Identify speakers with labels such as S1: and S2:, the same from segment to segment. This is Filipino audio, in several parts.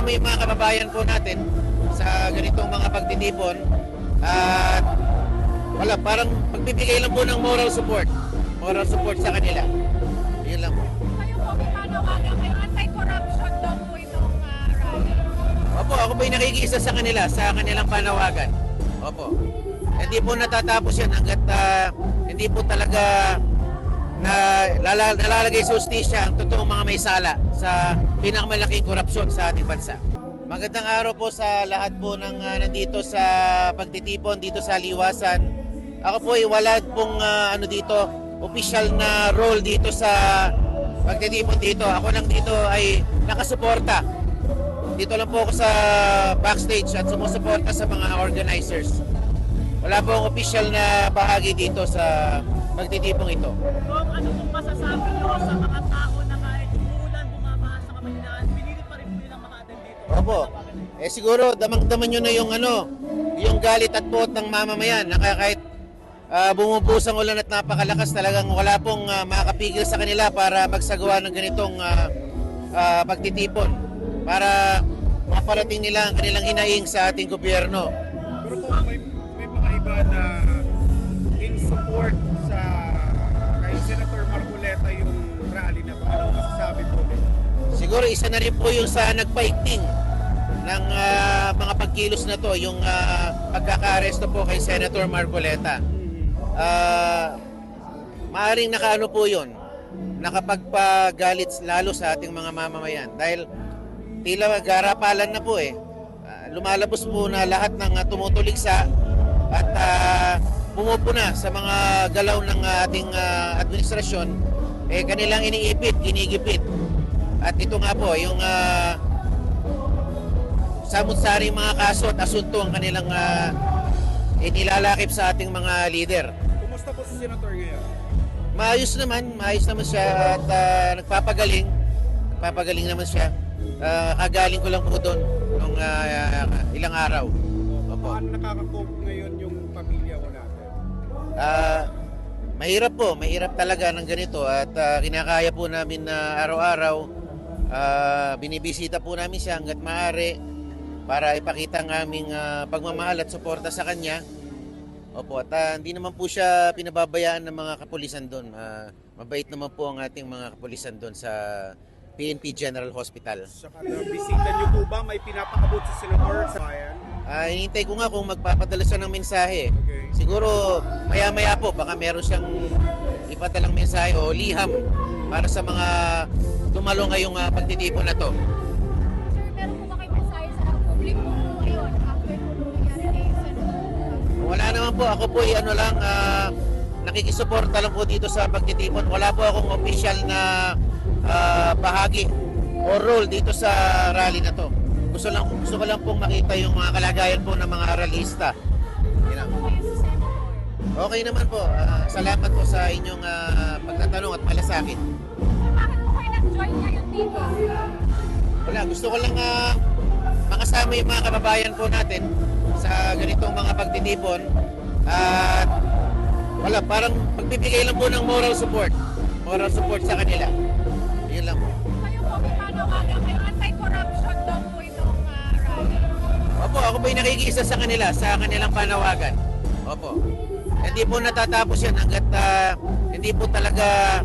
S1: makasama yung mga kababayan po natin sa ganitong mga pagtitipon. At wala, parang pagbibigay lang po ng moral support sa kanila. Yun lang po.
S2: Kayo po, may panawagan kayo, anti-corruption daw po itong rally.
S1: Opo, ako po yung nakikiisa sa kanila, sa kanilang panawagan. Opo. Hindi po natatapos yan hanggat hindi po talaga nalalagay sa hustisya ang totoong mga may sala sa pinakamalaking korupsyon sa ating bansa. Magandang araw po sa lahat po ng nandito sa pagtitipon dito sa Liwasan. Ako po ay wala pong official na role dito sa pagtitipon dito. Ako lang dito ay nakasuporta. Dito lang po ako sa backstage at sumusuporta sa mga organizers. Wala pong official na bahagi dito sa pagtitipong ito.
S3: Kung ano pong masasabi nyo sa mga tao na kahit umuulan, bumabaha sa Kamayninaan, pinilit pa rin po nilang makaattend dito?
S1: Opo. Siguro damang-daman nyo na yung galit at puot ng mamamayan na kahit bumubuhos ang ulan at napakalakas, talagang wala pong makakapigil sa kanila para magsagawa ng ganitong pagtitipon para maparating nila ang kanilang hinaing sa ating gobyerno.
S4: Pero po may mga iba na in support sa kay Senator Marcoleta yung rally na to. Ano masasabi po din?
S1: Siguro isa na rin po yung sa nagpaigting ng mga pagkilos na to, yung pagkaka-aresto po kay Senator Marcoleta. Maaring nakaano po yun, nakapagpagalit lalo sa ating mga mamamayan dahil tila garapalan na po lumalabas po na lahat ng tumutuligsa at pumupuna sa mga galaw ng ating administrasyon, kanilang iniipit, ginigipit. At ito nga po, yung samut-saring mga kaso at asunto ang kanilang inilalakip sa ating mga leader.
S4: Kumusta po si Senator ngayon?
S1: Maayos naman siya at nagpapagaling naman siya. Kagaling ko lang po doon nung ilang araw. Opo.
S4: Paano nakaka-cope ngayon yung pamilya mo natin?
S1: Mahirap talaga ng ganito at kinakaya po namin na araw-araw binibisita po namin siya hanggat maaari para ipakita ang aming pagmamahal at suporta sa kanya. Opo, at hindi naman po siya pinababayaan ng mga kapulisan doon. Mabait naman po ang ating mga kapulisan doon sa PNP General Hospital.
S4: Sa kada bisita niyo po ba may pinapakabot sa Senator sa bayan?
S1: Hinihintay ko nga kung magpapadala siya ng mensahe.
S4: Okay.
S1: Siguro maya-maya po baka meron siyang ipadalang mensahe o liham para sa mga dumalo ngayong pagtitipon na to.
S2: Sir, meron po ba kayo mensahe sa mga publiko ngayon after po nung nangyari kay Senator?
S1: Wala naman po, ako po nakikisuporta lang po dito sa pagtitipon. Wala po akong official na bahagi o role dito sa rally na to. Gusto ko lang pong makita yung mga kalagayan po ng mga rallyista. You know.
S2: Kayo sa Senator?
S1: Okay naman po. Salamat po sa inyong pagtatanong at malasakit.
S2: Sir, bakit po kayo nag-join ngayon dito?
S1: Wala, gusto ko lang makasama yung mga kababayan po natin sa ganitong mga pagtitipon. At wala, parang pagbibigay lang po ng moral support sa kanila. Yun lang po.
S2: Kayo po, may panawagan kayo, anti-corruption daw po itong rally.
S1: Opo, ako po yung nakikiisa sa kanila, sa kanilang panawagan. Opo. Hindi po natatapos yan hanggat hindi po talaga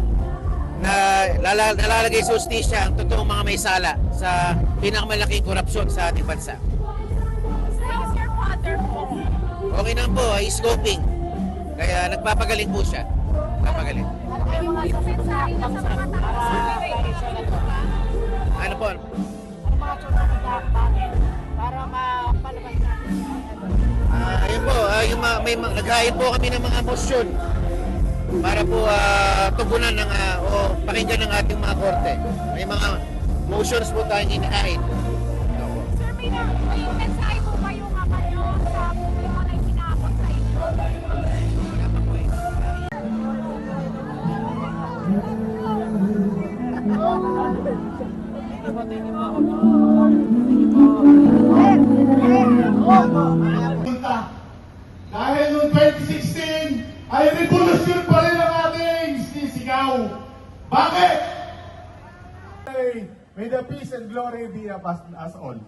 S1: nalalagay sa hustisya ang totoong mga may sala sa pinakamalaking korupsyon sa ating bansa.
S2: How's your father po?
S1: Okay na po, he's coping. Kaya nagpapagaling po siya. Nagpapagaling.
S2: Ano po yung mensahe niyo sa mga tao sa Pilipinas ba?
S1: Ano po?
S3: Ano mga sunod na bakit? Para mapalabas natin
S1: Ayun po, naghain po kami ng mga motion para po tugunan o pakinggan ng ating mga korte. May mga motions po tayong hinahain.
S2: Sir, may mensahe po kayo nga kayo sa publiko na itinapon sa inyo?
S1: Wala pa po eh.
S5: Dahil noong 2016 ay revolusyon pa rin ang ating sisigaw. Bakit? May the peace and glory be upon us all.